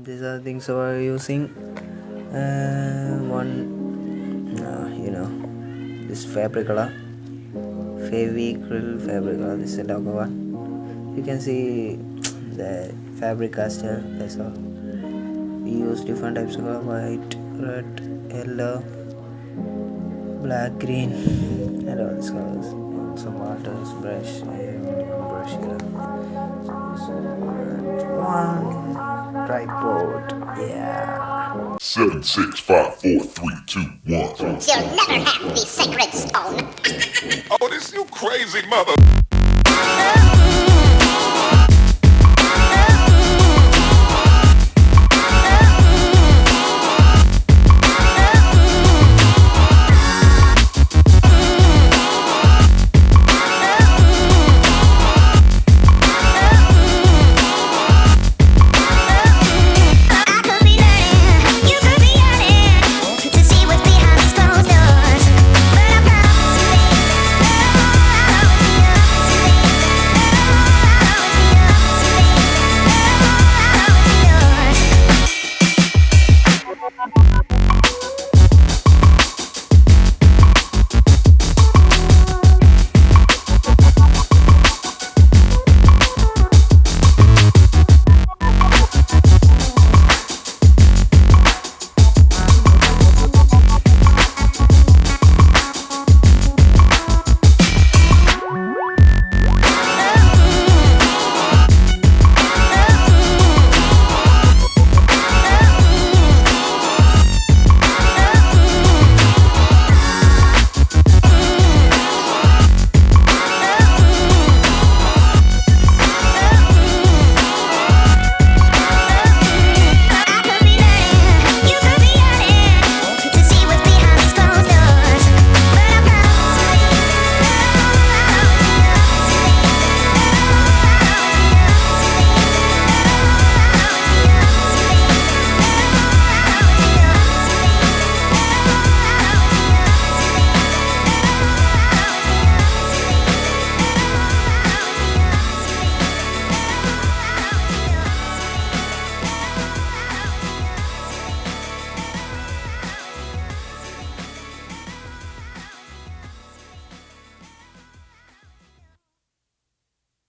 These are things we're using. One, this Fabricola, Fabricola. This is the logo one. You can see the fabric caster. That's all. We use different types of color: white, red, yellow, black, green, and all these colors. Some waters, brush, brush here. One tripod. Yeah. 7654321. You'll never have the sacred stone. Oh, this you crazy mother.